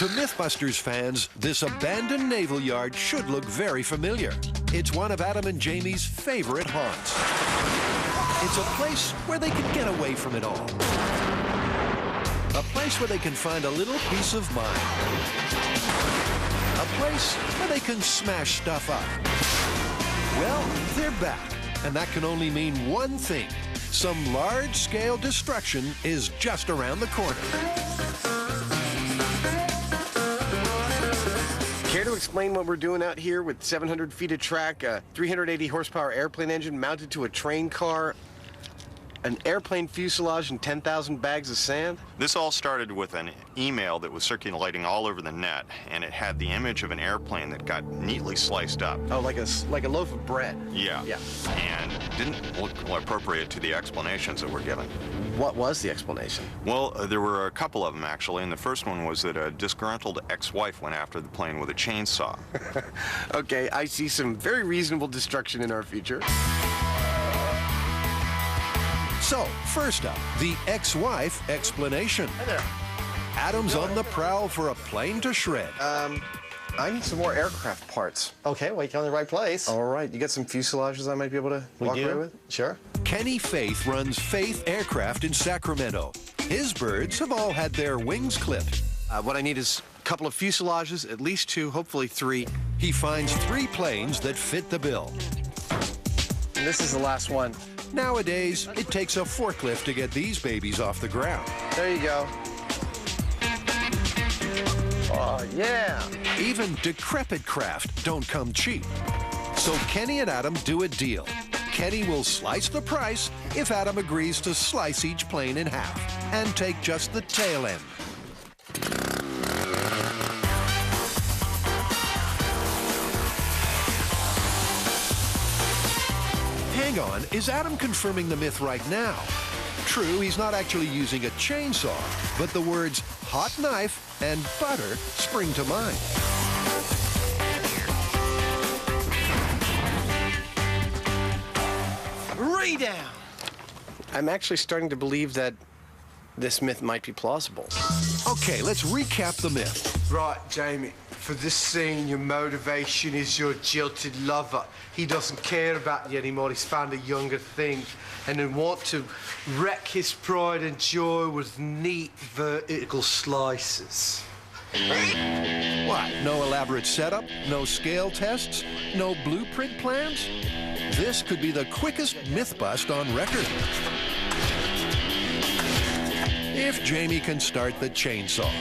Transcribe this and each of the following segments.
To Mythbusters fans, this abandoned naval yard should look very familiar. It's one of Adam and Jamie's favorite haunts. It's a place where they can get away from it all. A place where they can find a little peace of mind. A place where they can smash stuff up. Well, they're back, and that can only mean one thing. Some large-scale destruction is just around the corner. Care to explain what we're doing out here with 700 feet of track, a 380 horsepower airplane engine mounted to a train car, an airplane fuselage, and 10,000 bags of sand? This all started with an email that was circulating all over the net, and it had the image of an airplane that got neatly sliced up. Oh, like a loaf of bread. Yeah. Yeah. And didn't look appropriate to the explanations that we're given. What was the explanation? Well, there were a couple of them, actually, and the first one was that a disgruntled ex-wife went after the plane with a chainsaw. Okay, I see some very reasonable destruction in our future. So, first up, the ex-wife explanation. Hi there. Adam's on the prowl for a plane to shred. I need some more aircraft parts. Okay, well, you're in the right place. All right, you got some fuselages I might be able to walk away with? Sure. Kenny Faith runs Faith Aircraft in Sacramento. His birds have all had their wings clipped. What I need is a couple of fuselages, at least 2, hopefully 3. He finds 3 planes that fit the bill. And this is the last one. Nowadays, it takes a forklift to get these babies off the ground. There you go. Oh, yeah. Even decrepit craft don't come cheap. So Kenny and Adam do a deal. Kenny will slice the price if Adam agrees to slice each plane in half and take just the tail end. Hang on, is Adam confirming the myth right now? True, he's not actually using a chainsaw, but the words hot knife and butter spring to mind. Way down. I'm actually starting to believe that this myth might be plausible. Okay, let's recap the myth. Right, Jamie, for this scene, your motivation is your jilted lover. He doesn't care about you anymore. He's found a younger thing and then want to wreck his pride and joy with neat vertical slices. What, no elaborate setup, no scale tests, no blueprint plans? This could be the quickest myth bust on record. If Jamie can start the chainsaw.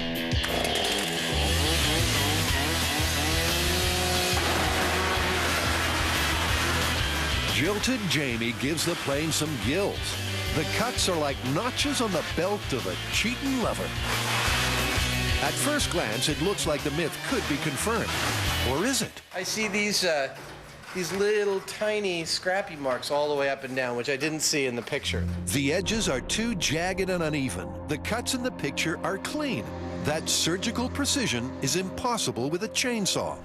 Jilted Jamie gives the plane some gills. The cuts are like notches on the belt of a cheating lover. At first glance, it looks like the myth could be confirmed. Or is it? I see these little tiny scrappy marks all the way up and down, which I didn't see in the picture. The edges are too jagged and uneven. The cuts in the picture are clean. That surgical precision is impossible with a chainsaw.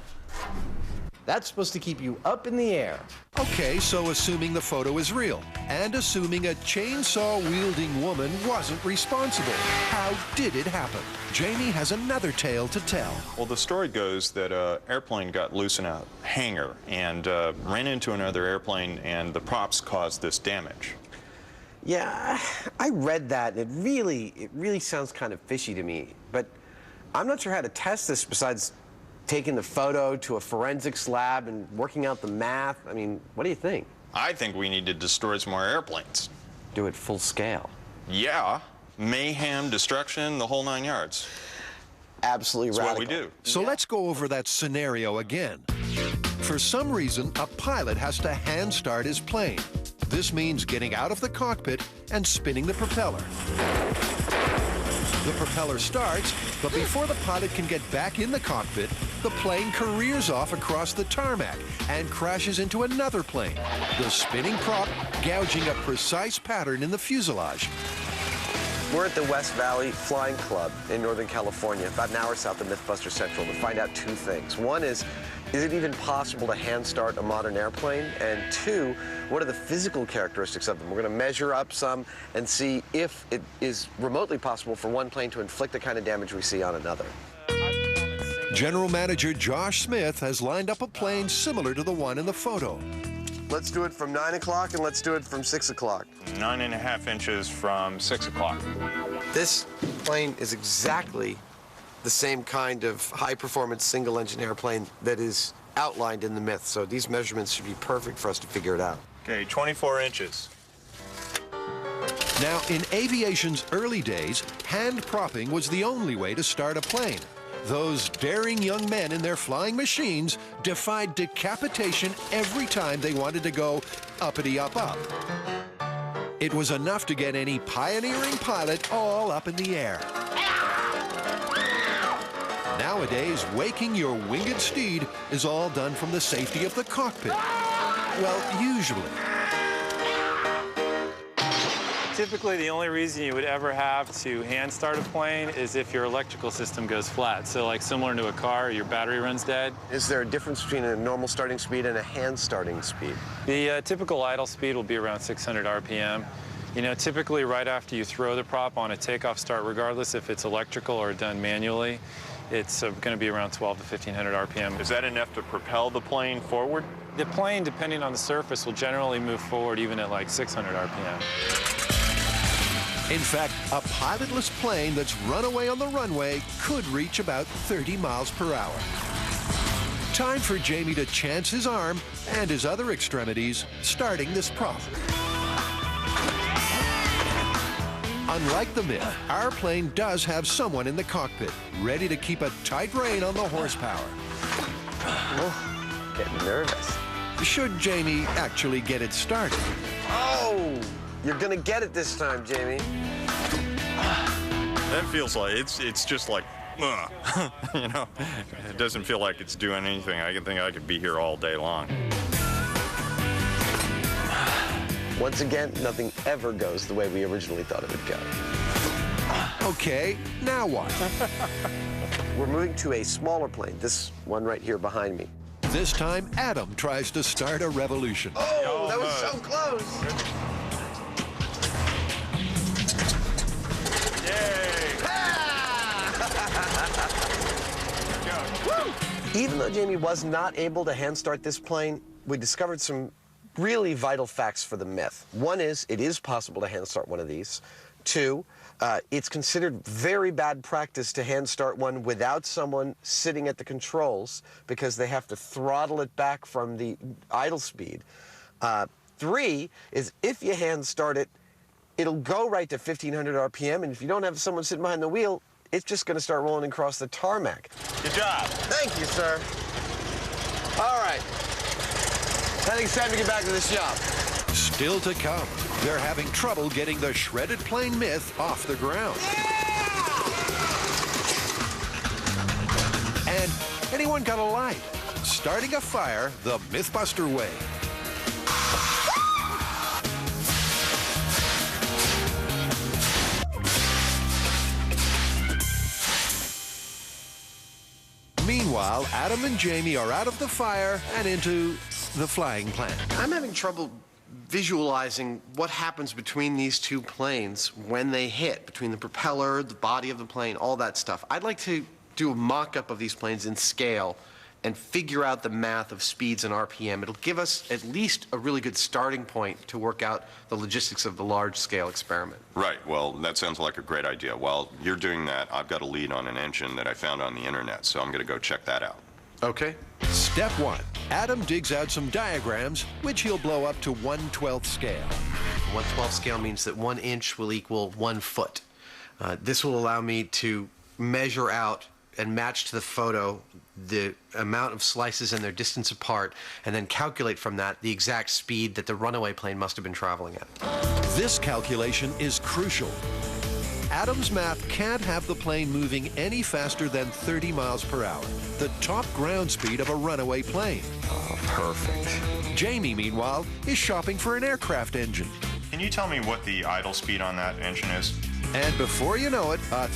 That's supposed to keep you up in the air. Okay, so assuming the photo is real, and assuming a chainsaw-wielding woman wasn't responsible, how did it happen? Jamie has another tale to tell. Well, the story goes that an airplane got loose in a hangar and ran into another airplane, and the props caused this damage. Yeah, I read that. It really sounds kind of fishy to me, but I'm not sure how to test this besides taking the photo to a forensics lab and working out the math. I mean, what do you think? I think we need to destroy some more airplanes. Do it full scale. Yeah, mayhem, destruction, the whole 9 yards. Absolutely That's radical. what we do. So let's go over that scenario again. For some reason, a pilot has to hand start his plane. This means getting out of the cockpit and spinning the propeller. The propeller starts, but before the pilot can get back in the cockpit, the plane careers off across the tarmac and crashes into another plane, the spinning prop gouging a precise pattern in the fuselage. We're at the West Valley Flying Club in Northern California, about an hour south of Mythbusters Central, to find out 2 things. One is it even possible to hand start a modern airplane? And 2, what are the physical characteristics of them? We're going to measure up some and see if it is remotely possible for one plane to inflict the kind of damage we see on another. General Manager Josh Smith has lined up a plane similar to the one in the photo. Let's do it from 9 o'clock and let's do it from 6 o'clock. 9.5 inches from 6 o'clock. This plane is exactly the same kind of high-performance single-engine airplane that is outlined in the myth, so these measurements should be perfect for us to figure it out. Okay, 24 inches. Now, in aviation's early days, hand propping was the only way to start a plane. Those daring young men in their flying machines defied decapitation every time they wanted to go uppity up up. It was enough to get any pioneering pilot all up in the air. Nowadays, waking your winged steed is all done from the safety of the cockpit. Well, usually. Typically, the only reason you would ever have to hand start a plane is if your electrical system goes flat. So like similar to a car, your battery runs dead. Is there a difference between a normal starting speed and a hand starting speed? The typical idle speed will be around 600 RPM. You know, typically right after you throw the prop on a takeoff start, regardless if it's electrical or done manually, it's going to be around 12 to 1500 RPM. Is that enough to propel the plane forward? The plane, depending on the surface, will generally move forward even at like 600 RPM. In fact, a pilotless plane that's run away on the runway could reach about 30 miles per hour. Time for Jamie to chance his arm and his other extremities, starting this prop. Unlike the myth, our plane does have someone in the cockpit, ready to keep a tight rein on the horsepower. Oh, getting nervous. Should Jamie actually get it started. Oh! You're gonna get it this time, Jamie. That feels like, it's just like, you know, it doesn't feel like it's doing anything. I think I could be here all day long. Once again, nothing ever goes the way we originally thought it would go. Okay, now what? We're moving to a smaller plane, this one right here behind me. This time, Adam tries to start a revolution. Oh, that was so close! Even though Jamie was not able to hand start this plane, we discovered some really vital facts for the myth. One is, it is possible to hand start one of these. Two, it's considered very bad practice to hand start one without someone sitting at the controls because they have to throttle it back from the idle speed. Three is, if you hand start it, it'll go right to 1500 RPM, and if you don't have someone sitting behind the wheel, it's just going to start rolling across the tarmac. Good job. Thank you, sir. All right. I think it's time to get back to the shop. Still to come, they're having trouble getting the shredded plane myth off the ground. Yeah! And anyone got a light? Starting a fire the Mythbuster way. Meanwhile, Adam and Jamie are out of the fire and into the flying plan. I'm having trouble visualizing what happens between these two planes when they hit, between the propeller, the body of the plane, all that stuff. I'd like to do a mock-up of these planes in scale and figure out the math of speeds and RPM. It'll give us at least a really good starting point to work out the logistics of the large-scale experiment. Right. Well, that sounds like a great idea. While you're doing that, I've got a lead on an engine that I found on the internet, so I'm going to go check that out. Okay. Step one, Adam digs out some diagrams, which he'll blow up to 1/12 scale. 1/12 scale means that 1 inch will equal 1 foot. This will allow me to measure out and match to the photo the amount of slices and their distance apart, and then calculate from that the exact speed that the runaway plane must have been traveling at. This calculation is crucial. Adam's math can't have the plane moving any faster than 30 miles per hour, the top ground speed of a runaway plane. Oh, perfect. Jamie, meanwhile, is shopping for an aircraft engine. Can you tell me what the idle speed on that engine is? And before you know it, a